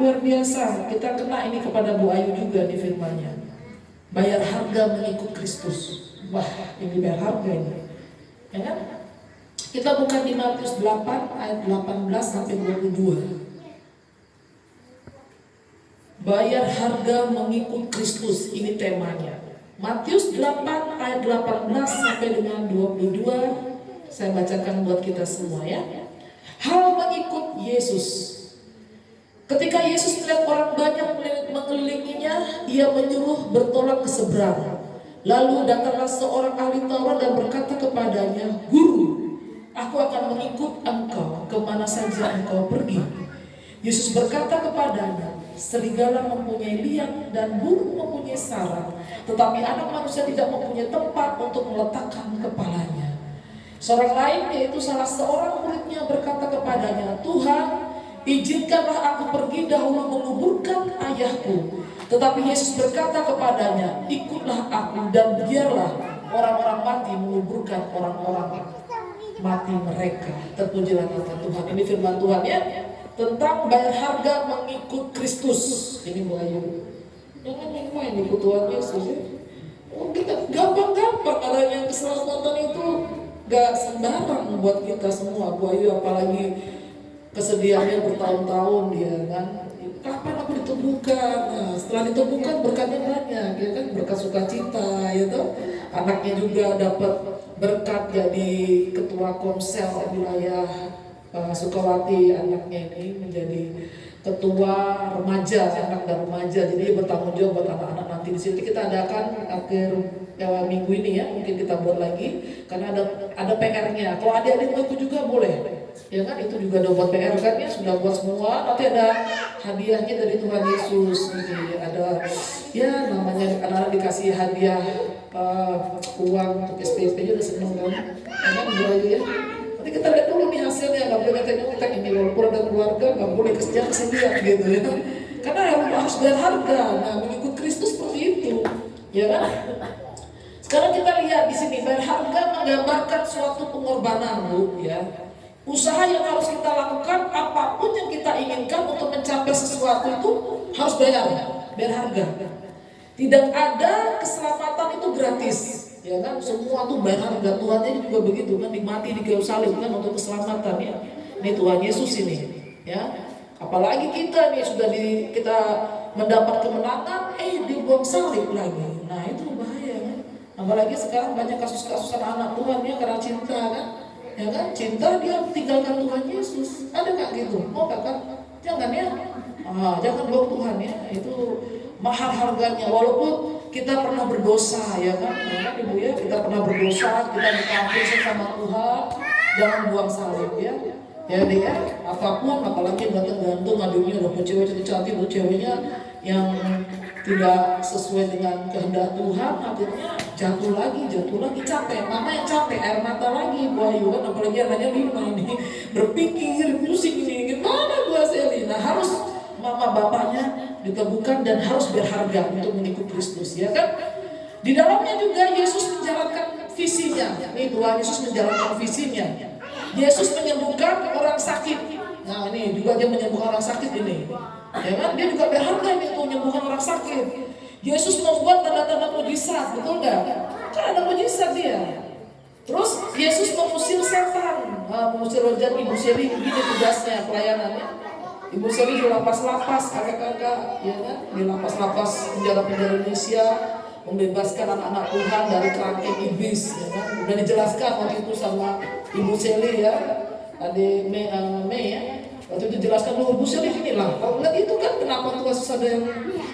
luar biasa. Kita kena ini kepada Bu Ayu juga di firman-Nya. Bayar harga mengikut Kristus. Wah, ini bayar harga ini. Ya kan? Kita buka di Matius 8 ayat 18 sampai 22. Bayar harga mengikut Kristus, ini temanya. Matius 8 ayat 18 sampai dengan 22. Saya bacakan buat kita semua ya. Hal mengikut Yesus. Ketika Yesus melihat orang banyak mengelilinginya, ia menyuruh bertolak ke seberang. Lalu datanglah seorang ahli Taurat dan berkata kepadanya, "Guru, aku akan mengikut engkau kemana saja engkau pergi." Yesus berkata kepadanya, "Serigala mempunyai liang dan burung mempunyai sarang, tetapi anak manusia tidak mempunyai tempat untuk meletakkan kepalanya." Seorang lain, yaitu salah seorang muridnya, berkata kepadanya, "Tuhan, izinkanlah aku pergi dahulu menguburkan ayahku." Tetapi Yesus berkata kepadanya, "Ikutlah aku dan biarlah orang-orang mati menguburkan orang-orang mati mereka." Terpujilah nama Tuhan. Ini firman Tuhan ya, tentang bayar harga mengikut Kristus. Ini Bu Ayu. Jangan main-main ikut Tuhan Yesus ya. Oh, kita gampang-gampang adanya keselamatan itu gak sembarang buat kita semua. Bu Ayu apalagi kesedihannya bertahun-tahun dia kan. Kapan aku ditemukan? Nah, setelah ditemukan berkatnya banyak, ya kan, berkat sukacita, ya toh. Anaknya juga dapat berkat jadi ketua komsel wilayah Sukawati. Anaknya ini menjadi ketua remaja, anak dan remaja. Jadi dia bertanggung jawab buat anak-anak nanti di sini. Kita adakan akhir minggu ini ya, mungkin kita buat lagi karena ada PR-nya. Kalau adik-adik mau ikut juga boleh, ya kan, itu juga ada buat PR kan ya, sudah buat semua. Nanti ada hadiahnya dari Tuhan Yesus, jadi ada ya namanya anak-anak dikasih hadiah uang untuk SPP udah seneng kan, kan ya. Nanti kita lihat dulu nih hasilnya, nggak boleh katanya kita ini walaupun ada keluarga nggak boleh kesedihan gitu ya, karena harus bayar harga. Nah, mengikut Kristus seperti itu, ya kan. Sekarang kita lihat di sini, bayar harga menggambarkan suatu pengorbanan, Bu, ya. Usaha yang harus kita lakukan, apapun yang kita inginkan untuk mencapai sesuatu itu harus bayar harga. Tidak ada keselamatan itu gratis, ya kan? Semua tuh bayar harga. Tuhannya juga begitu kan, dimati di kayu salib kan untuk keselamatan ya. Ini Tuhan Yesus ini, ya. Apalagi kita nih sudah kita mendapat kemenangan, dibuang salib lagi. Nah itu bahaya kan. Apalagi sekarang banyak kasus-kasus anak Tuhan ya karena cinta kan. Ya kan, cinta dia tinggalkan Tuhan Yesus. Ada nggak gitu? Mau nggak kan? Jangan ya. Jangan buang Tuhan ya. Itu mahal harganya. Walaupun kita pernah berdosa ya kan, Ibu ya, kita pernah berdosa, kita dikasih sama Tuhan. Jangan buang salib ya. Ya dia, apapun, apalagi gantung adiknya udah punya cewek cantik, ceweknya yang tidak sesuai dengan kehendak Tuhan, akhirnya jatuh lagi, capek, mama yang capek, air mata lagi, Bu Ayu kan, apalagi anaknya 5 ini, berpikir, pusing ini, gimana Bu Aseli? Nah harus mama bapaknya ditemukan dan harus berharga untuk mengikut Kristus, ya kan? Di dalamnya juga Yesus menjalankan visinya, ini Tuhan Yesus menjalankan visinya. Yesus menyembuhkan orang sakit. Nah ini juga dia menyembuhkan orang sakit ini, ya kan? Dia juga berharga ini untuk menyembuhkan orang sakit. Yesus membuat tanda-tanda mujizat, betul nggak? Kan ada mujizat dia. Terus Yesus mengusir setan, mengusir roh jahat. Ibu Seri ini tugasnya pelayanannya. Ibu Seri di lapas-lapas, kakak-kakak, ya kan? Di lapas-lapas penjara-penjara Indonesia, membebaskan anak-anak Tuhan dari kerangkeng iblis, ya kan? Udah dijelaskan waktu itu sama Ibu Seli ya, adik Mei ya. Waktu itu jelaskan dulu Ibu Seli gini lah. Kalau lihat itu kan kenapa Tuhan ada yang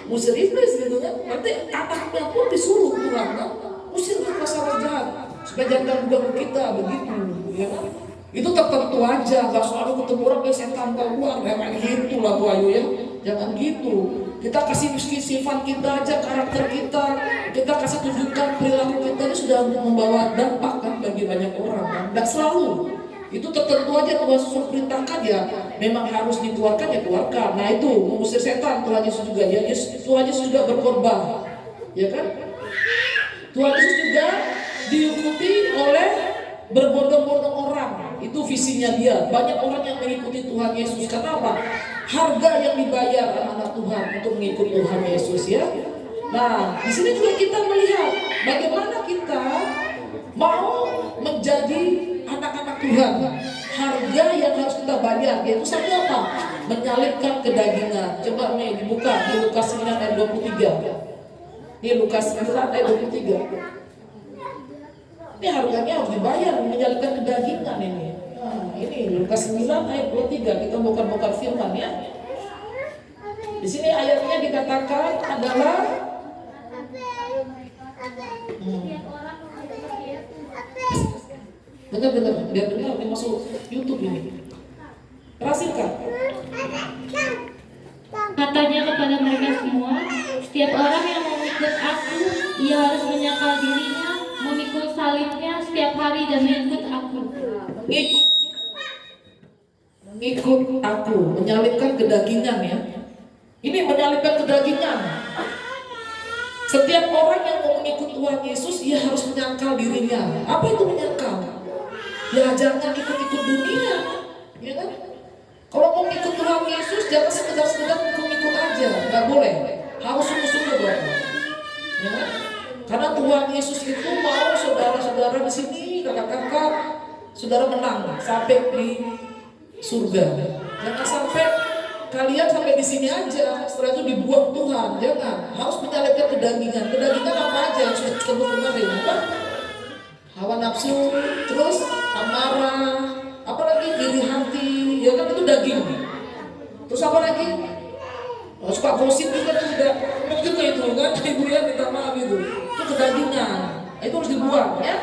musir iblis gitu kan? Berarti anaknya pun disuruh Tuhan kan, usir kuasa roh jahat supaya jangan ganggu kita begitu, ya kan? Itu tertentu aja, nggak selalu ketemu orang dari setan keluar, kayak gitu lah Bu Ayu ya. Jangan gitu. Kita kasih sifat kita aja, karakter kita kasih tunjukkan perilaku kita ini sudah membawa dampak kan bagi banyak orang kan. Nggak selalu. Itu tertentu aja Tuhan Yesus perintahkan ya, memang harus dikeluarkan ya keluarkan. Nah itu mengusir setan Tuhan Yesus juga ya. Tuhan Yesus juga berkorban, ya kan? Tuhan Yesus juga diikuti oleh berbondong-bondong orang. Itu visinya dia. Banyak orang yang mengikuti Tuhan Yesus. Kenapa? Harga yang dibayar anak-anak Tuhan untuk mengikuti Tuhan Yesus ya. Nah, di sini juga kita melihat bagaimana kita mau menjadi anak-anak Tuhan. Harga yang harus kita bayar yaitu satu apa? Menyalibkan kedagingan. Coba nih dibuka di Lukas 9 ayat 23. Ini Lukas 9 ayat 23. Ini harganya harus dibayar, menyalibkan kedagingan ini. Nah, ini Lukas 9 ayat 23. Kita buka firman ya. Di sini ayatnya dikatakan adalah Dengar, biar dengar, ini masuk YouTube ini. Rasakan. Katanya kepada mereka semua, setiap orang yang mengikut aku, ia harus menyangkal dirinya, memikul salibnya setiap hari dan mengikut aku. Mengikut aku, menyalibkan kedagingan ya. Ini menyalibkan kedagingan. Setiap orang yang mau mengikut Tuhan Yesus, ia harus menyangkal dirinya. Apa itu menyangkal? Ya jangan ikut-ikut dunia, ya kan? Kalau mau ikut Tuhan Yesus, jangan sekedar ikut aja, nggak boleh. Harus sungguh-sungguh Bapak, ya kan? Karena Tuhan Yesus itu mau saudara-saudara di sini, kakak-kakak, saudara menang sampai di surga. Jangan sampai kalian sampai di sini aja, setelah itu dibuang Tuhan. Jangan, harus menyalibkan kedagingan. Kedagingan apa aja yang sudah disebut kemarin? Apa? Hawa nafsu, terus amarah, apalagi iri hati, ya kan itu daging. Terus apa lagi? Suka gosip juga tidak, juga itu kan, ibu ya minta maaf itu kedagingan. Itu harus dibuang ya.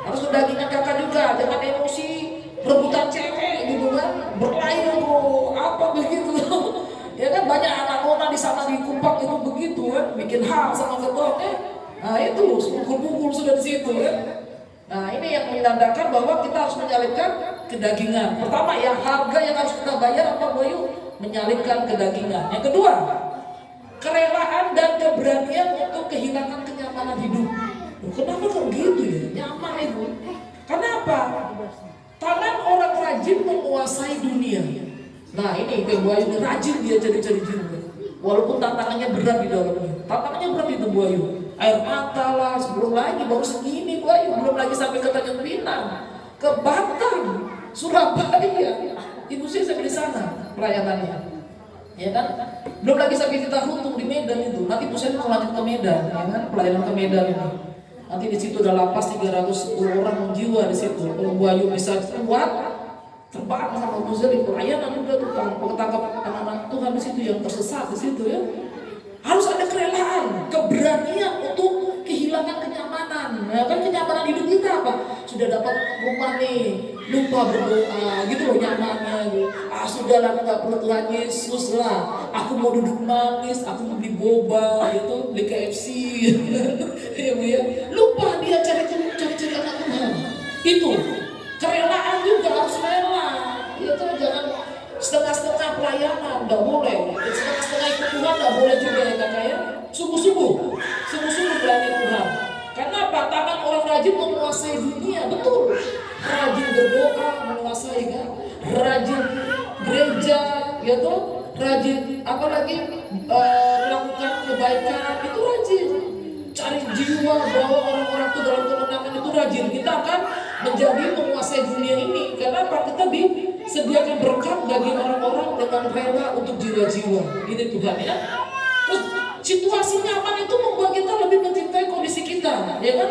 Harus kedagingan kakak juga, jangan emosi, rebutan cewek gitu kan, berkelahi apa begitu. Ya kan banyak anak nona di sana di Kupang itu begitu kan, bikin hal sama ketok ya. Nah itu pukul-pukul sudah di situ ya. Nah ini yang menandakan bahwa kita harus menyalibkan kedagingan. Pertama ya, harga yang harus kita bayar apa Bayu? Menyalibkan kedagingan. Yang kedua, kerelaan dan keberanian untuk kehilangan kenyamanan hidup. Kenapa kok gitu ya? Nyaman itu. Kenapa? Tangan orang rajin menguasai dunia. Nah ini kayak Bayu rajin dia cari-cari juga. Walaupun tantangannya berat di dalamnya. Tantangannya berat itu Bayu. Air mata lah, sebelum lagi baru segini Bayu, belum lagi sampai ke Tanjung Pinang, ke Batam, Surabaya. Ibu saya sampai di sana pelayanannya, ya kan? Belum lagi sampai kita Hutung di Medan itu. Nanti ibu saya mau lanjut ke Medan, ya kan? Pelayanan ke Medan ini. Nanti di situ ada lapas 310 orang jiwa di situ. Kalau Bayu bisa kuat, terbang sama ibu saya di pelayanan juga tuh, ketangkap anak-anak Tuhan di situ yang tersesat di situ ya. Harus ada kerelaan, keberanian untuk kehilangan kenyamanan. Nah, kan kenyamanan hidup kita apa? Sudah dapat rumah nih, lupa berdoa, gitu loh nyamannya. Gitu. Sudahlah nggak perlu Tuhan Yesus lah. Aku mau duduk manis, aku mau beli boba, gitu, beli KFC. Ya, ya. Lupa dia cari-cari anak Tuhan. Itu kerelaan juga harus rela. Itu jangan setengah-setengah pelayanan, nggak boleh. Setengah-setengah ikut Tuhan nggak boleh juga ya kakak ya. Sungguh-sungguh melayani Tuhan. Karena apa? Tangan orang rajin menguasai dunia, betul. Rajin berdoa menguasai kan, rajin gereja, ya tuh, rajin apalagi melakukan kebaikan itu rajin. Cari jiwa bawa orang-orang itu dalam kemenangan itu rajin. Kita akan menjadi menguasai dunia ini. Karena apa? Kita disediakan berkat bagi orang-orang dengan rela untuk jiwa-jiwa. Ini Tuhan ya. Terus situasi nyaman itu membuat kita lebih mencintai kondisi kita, ya kan?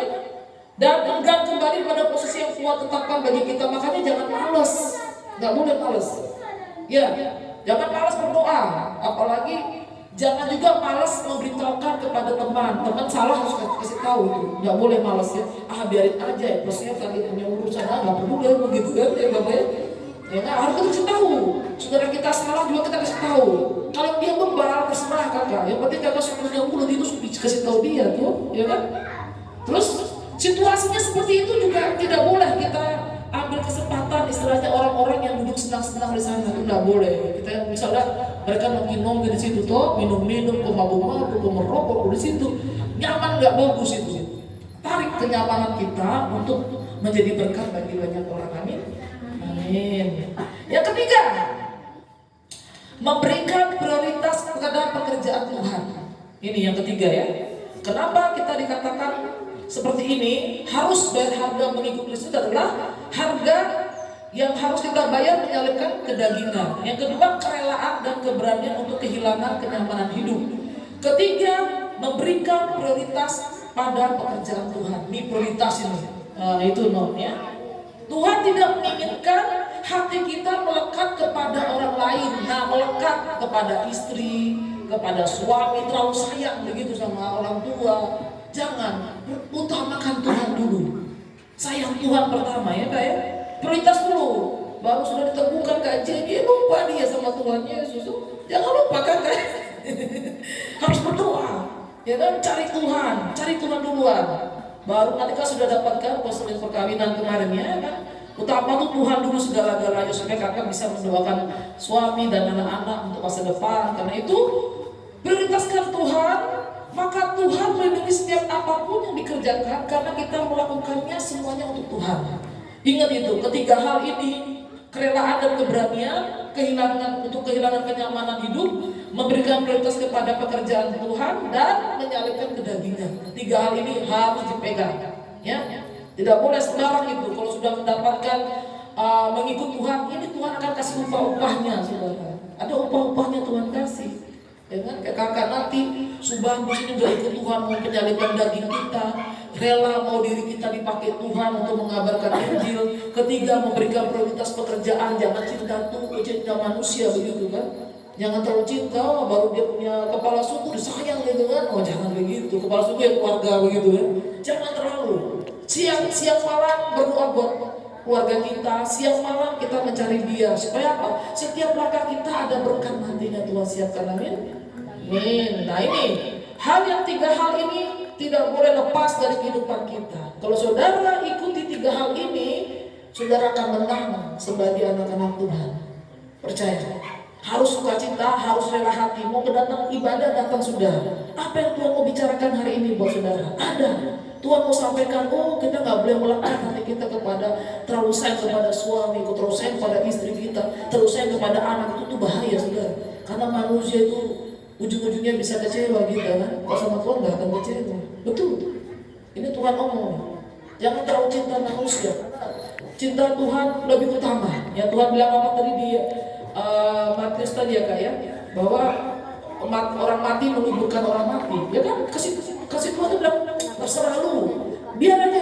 Dan enggan kembali pada posisi yang kuat tetapkan bagi kita. Makanya jangan malas, nggak boleh malas. Ya, jangan malas berdoa. Apalagi jangan juga malas memberitahukan kepada teman salah harus kasih tahu itu. Nggak boleh malas ya. Biarin aja ya. Terusnya tadi punya urusan nggak peduli ya begitu kan ya Bapak ya. Ya kan harus kita kasih tahu. Saudara kita salah juga kita kasih tahu. Kalau dia bebal terserah kakak. Yang penting kakak sebelumnya mulut itu kasih tahu dia tuh, ya kan. Terus situasinya seperti itu juga tidak boleh kita ambil kesempatan istilahnya orang-orang yang duduk senang-senang di sana itu nggak boleh. Kita misalnya mereka minum di situ tuh minum-minum, mabuk-mabuk, merokok di situ nyaman nggak bagus itu. Tarik kenyamanan kita untuk menjadi berkat bagi banyak orang. Amin. Amin. Yang ketiga, memberikan prioritas kepada pekerjaan Tuhan. Ini yang ketiga ya. Kenapa kita dikatakan seperti ini? Harus bayar harga mengikut Kristus adalah harga yang harus kita bayar menyalibkan kedagingan. Yang kedua, kerelaan dan keberanian untuk kehilangan kenyamanan hidup. Ketiga, memberikan prioritas pada pekerjaan Tuhan. Ini prioritas ini. Itu ya. Tuhan tidak menginginkan hati kita melekat kepada orang lain. Nah, melekat kepada istri, kepada suami, terlalu sayang begitu sama orang tua. Jangan, utamakan Tuhan dulu. Sayang Tuhan pertama ya Kak ya. Prioritas dulu. Baru sudah ditemukan kajian, dia lupa dia sama Tuhan Yesus. Jangan lupa kan Kak. Harus berdoa. Ya kan, cari Tuhan duluan. Baru nanti kan sudah dapatkan perselisihan perkawinan kemarin ya kan. Utama tuh Tuhan dulu segala-galanya supaya kakak bisa mendoakan suami dan anak-anak untuk masa depan. Karena itu prioritaskan Tuhan, maka Tuhan melindungi setiap apapun yang dikerjakan karena kita melakukannya semuanya untuk Tuhan. Ingat itu, ketiga hal ini, kerelaan dan keberanian, kehilangan kenyamanan hidup, memberikan prioritas kepada pekerjaan Tuhan dan menyalibkan kedagingan. Tiga hal ini harus dipegang, ya. Tidak boleh sembarang itu. Kalau sudah mendapatkan mengikut Tuhan, ini Tuhan akan kasih upah-upahnya, saudara. Ada upah-upahnya Tuhan kasih. Ya kan? Kayak kakak nanti subah di sini udah ikut Tuhan mau menyalibkan daging kita, rela mau diri kita dipakai Tuhan untuk mengabarkan Injil. Ketiga, memberikan prioritas pekerjaan, jangan cinta manusia begitu kan. Jangan terlalu cinta, baru dia punya kepala suku disayang gitu kan. Oh jangan begitu, kepala suku yang keluarga begitu kan. Jangan terlalu. Siang malam berdoa buat keluarga kita, siang malam kita mencari Dia supaya apa? Setiap langkah kita ada berkat nantinya Tuhan siapkan, amin. Amin. Nah ini tiga hal ini tidak boleh lepas dari kehidupan kita. Kalau saudara ikuti tiga hal ini, saudara akan menang sebagai anak-anak Tuhan. Percaya. Harus sukacita, harus rela hati. Mau kedatang ibadah, datang sudah. Apa yang Tuhan mau bicarakan hari ini buat saudara? Ada. Tuhan mau sampaikan, kita nggak boleh melekat hati kita kepada terlalu sayang kepada suami, terlalu sayang kepada istri kita, terlalu sayang kepada anak, itu bahaya saudara. Karena manusia itu ujung-ujungnya bisa kecewa gitu kan. Kalau sama Tuhan nggak akan kecewa. Betul. Ini Tuhan omong. Jangan terlalu cinta manusia. Cinta Tuhan lebih utama. Ya Tuhan bilang apa tadi di Matius tadi ya Kak ya, bahwa orang mati meluburkan orang mati. Ya kan kasih Tuhan itu bilang terserah lu, biar aja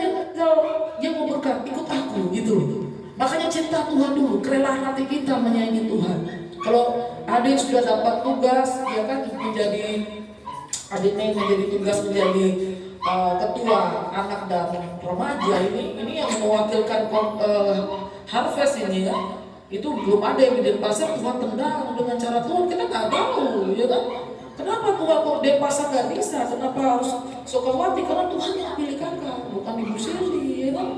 yang mau berkat, ikut aku gitu. Makanya cinta Tuhan dulu, kerelaan hati kita menyayangi Tuhan. Kalau adik sudah dapat tugas, ya kan menjadi tugas menjadi ketua anak dan remaja ini yang mewakilkan harvest ini ya. Itu belum ada yang di pasar Tuhan tendang dengan cara Tuhan, kita nggak tahu ya kan. Kenapa Tuhan kok Denpasar nggak bisa? Kenapa harus Sukawati? Karena Tuhan yang pilih kakak, bukan Ibu Siri, ya kan?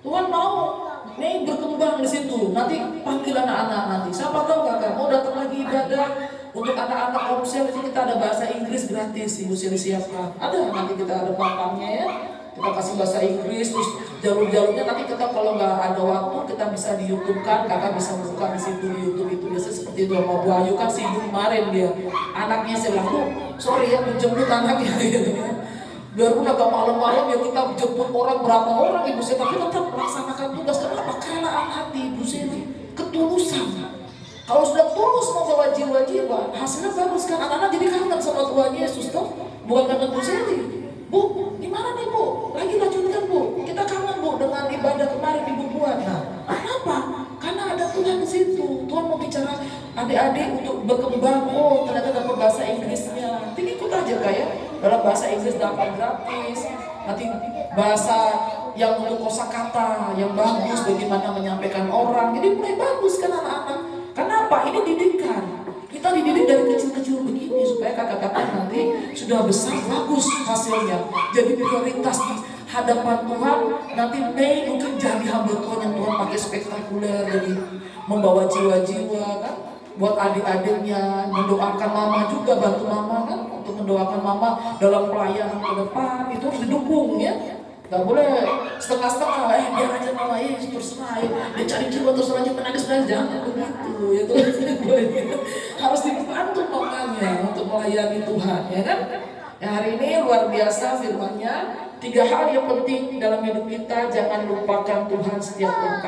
Tuhan mau nih berkembang di situ. Nanti panggil anak-anak nanti. Siapa tahu kakak mau datang lagi ibadah untuk anak-anak Komsel. Di sini kita ada bahasa Inggris gratis. Ibu Siri siapkan. Ada nanti kita ada pampangnya ya. Kita kasih bahasa Inggris, terus jalur-jalurnya nanti kita kalau nggak ada waktu kita bisa di YouTube kan, kakak bisa buka di situ di YouTube itu biasa seperti itu. Sama Bu Ayu kan sibuk kemarin dia, anaknya saya bilang, sorry ya menjemput anaknya gitu. Biarpun agak malam-malam ya kita jemput orang berapa orang Ibu Sri, tapi tetap melaksanakan tugas. Kenapa? Kerelaan hati Ibu Sri, ketulusan. Kalau sudah tulus mau bawa jiwa-jiwa, hasilnya bagus kan. Anak-anak jadi kangen sama Tuhan Yesus toh, bukan kangen Bu Sri. Bu, gimana nih Bu? Lagi lanjutkan Bu. Kita kangen Bu dengan ibadah kemarin Ibu buat. Nah, kenapa? Karena ada Tuhan di situ. Tuhan mau bicara adik-adik untuk berkembang. Oh, ternyata dapat bahasa Inggrisnya. Nanti ikut aja kayak dalam bahasa Inggris dapat gratis. Nanti bahasa yang untuk kosakata yang bagus, bagaimana menyampaikan orang. Jadi mulai bagus kan anak-anak. Kenapa? Ini didikan. Kita dididik dari kecil-kecil begini supaya kakak-kakak nanti sudah besar bagus hasilnya. Jadi prioritas di hadapan Tuhan. Nanti Mei mungkin jadi hamba Tuhan yang Tuhan pakai spektakuler, jadi membawa jiwa-jiwa kan. Buat adik-adiknya, mendoakan mama juga, bantu mama kan untuk mendoakan mama dalam pelayanan ke depan. Itu harus didukung ya. Gak boleh setengah-setengah, biar aja malah terserah, dia cari jiwa terserah aja menangis, jangan begitu, ya Tuhan. Harus dibantu makanya untuk melayani Tuhan, ya kan? Ya, hari ini luar biasa firman-Nya. 3 hal yang penting dalam hidup kita, jangan lupakan Tuhan setiap waktu.